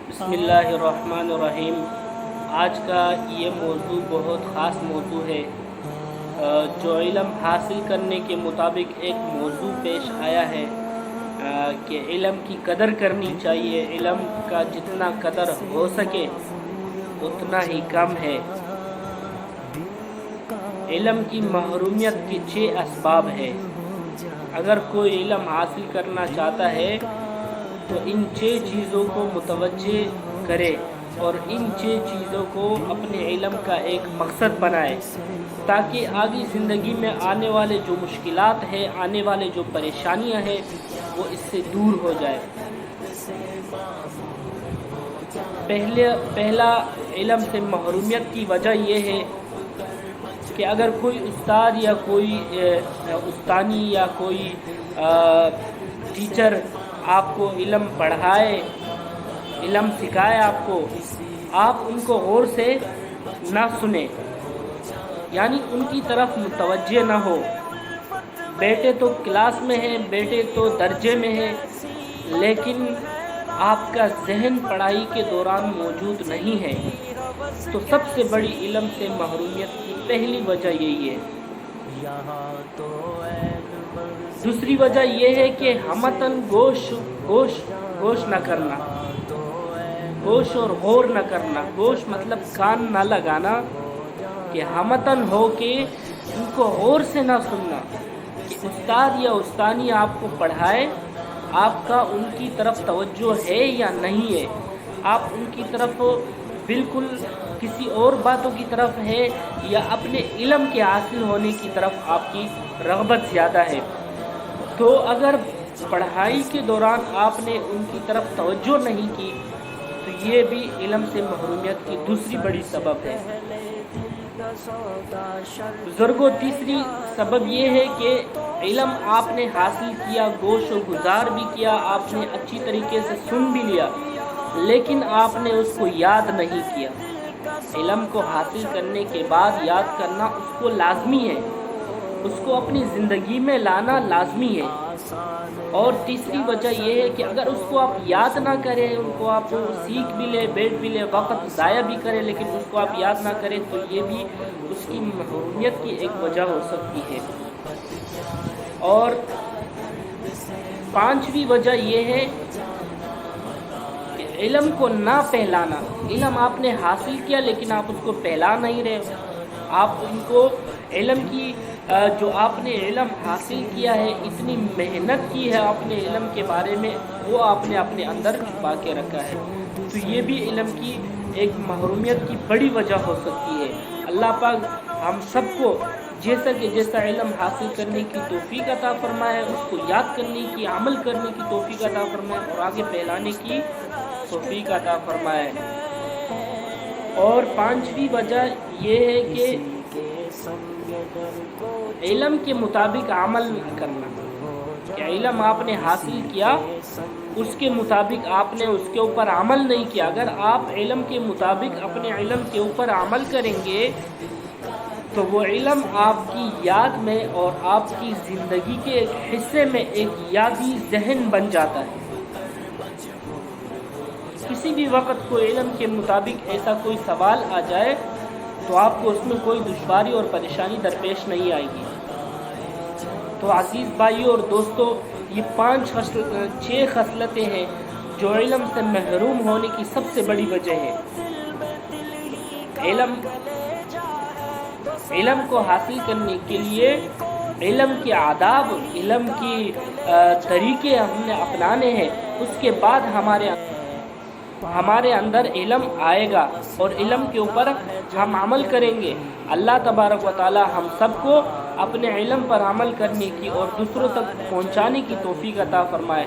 بسم اللہ الرحمن الرحیم۔ آج کا یہ موضوع بہت خاص موضوع ہے۔ جو علم حاصل کرنے کے مطابق ایک موضوع پیش آیا ہے کہ علم کی قدر کرنی چاہیے، علم کا جتنا قدر ہو سکے اتنا ہی کم ہے۔ علم کی محرومیت کے 6 اسباب ہیں۔ اگر کوئی علم حاصل کرنا چاہتا ہے تو ان 6 چیزوں کو متوجہ کرے اور ان 6 چیزوں کو اپنے علم کا ایک مقصد بنائے، تاکہ آگے زندگی میں آنے والے جو مشکلات ہیں، آنے والے جو پریشانیاں ہیں، وہ اس سے دور ہو جائے۔ پہلا علم سے محرومیت کی وجہ یہ ہے کہ اگر کوئی استاد یا کوئی استانی یا کوئی ٹیچر آپ کو علم پڑھائے، علم سکھائے آپ ان کو غور سے نہ سنیں، یعنی ان کی طرف متوجہ نہ ہو۔ بیٹے تو کلاس میں ہیں، بیٹے تو درجے میں ہیں، لیکن آپ کا ذہن پڑھائی کے دوران موجود نہیں ہے، تو سب سے بڑی علم سے محرومیت کی پہلی وجہ یہی ہے۔ دوسری وجہ یہ ہے کہ ہمتاً گوش نہ کرنا، گوش اور غور نہ کرنا۔ گوش مطلب کان نہ لگانا، کہ ہمتاً ہو کے ان کو غور سے نہ سننا کہ استاد یا استانی آپ کو پڑھائے، آپ کا ان کی طرف توجہ ہے یا نہیں ہے، آپ ان کی طرف بالکل کسی اور باتوں کی طرف ہے یا اپنے علم کے حاصل ہونے کی طرف آپ کی رغبت زیادہ ہے۔ تو اگر پڑھائی کے دوران آپ نے ان کی طرف توجہ نہیں کی تو یہ بھی علم سے محرومیت کی دوسری بڑی سبب ہے۔ بزرگوں، تیسری سبب یہ ہے کہ علم آپ نے حاصل کیا، گوش و گزار بھی کیا، آپ نے اچھی طریقے سے سن بھی لیا، لیکن آپ نے اس کو یاد نہیں کیا۔ علم کو حاصل کرنے کے بعد یاد کرنا اس کو لازمی ہے، اس کو اپنی زندگی میں لانا لازمی ہے۔ اور تیسری وجہ یہ ہے کہ اگر اس کو آپ یاد نہ کریں، ان کو آپ سیکھ بھی لیں، بیٹھ بھی لیں، وقت ضائع بھی کریں، لیکن اس کو آپ یاد نہ کریں تو یہ بھی اس کی محرومیت کی ایک وجہ ہو سکتی ہے۔ اور پانچویں وجہ یہ ہے کہ علم کو نہ پھیلانا۔ علم آپ نے حاصل کیا لیکن آپ اس کو پھیلا نہیں رہے، آپ ان کو علم کی جو آپ نے علم حاصل کیا ہے، اتنی محنت کی ہے آپ نے علم کے بارے میں، وہ آپ نے اپنے اندر چھپا کے رکھا ہے، تو یہ بھی علم کی ایک محرومیت کی بڑی وجہ ہو سکتی ہے۔ اللہ پاک ہم سب کو جیسا علم حاصل کرنے کی توفیق عطا فرمائے، اس کو یاد کرنے کی، عمل کرنے کی توفیق عطا فرمائے اور آگے پھیلانے کی توفیق عطا فرمائے۔ اور پانچویں وجہ یہ ہے کہ علم کے مطابق عمل کرنا، کہ علم آپ نے حاصل کیا، اس کے مطابق آپ نے اس کے اوپر عمل نہیں کیا۔ اگر آپ علم کے مطابق اپنے علم کے اوپر عمل کریں گے تو وہ علم آپ کی یاد میں اور آپ کی زندگی کے ایک حصے میں ایک یادی ذہن بن جاتا ہے۔ کسی بھی وقت کوئی علم کے مطابق ایسا کوئی سوال آ جائے تو آپ کو اس میں کوئی دشواری اور پریشانی درپیش نہیں آئے گی۔ تو عزیز بھائیوں اور دوستوں، یہ 6 خصلتیں ہیں جو علم سے محروم ہونے کی سب سے بڑی وجہ ہے۔ علم کو حاصل کرنے کے لیے علم کے آداب، علم کی طریقے ہم نے اپنانے ہیں، اس کے بعد ہمارے اندر علم آئے گا اور علم کے اوپر ہم عمل کریں گے۔ اللہ تبارک و تعالی ہم سب کو اپنے علم پر عمل کرنے کی اور دوسروں تک پہنچانے کی توفیق عطا فرمائے۔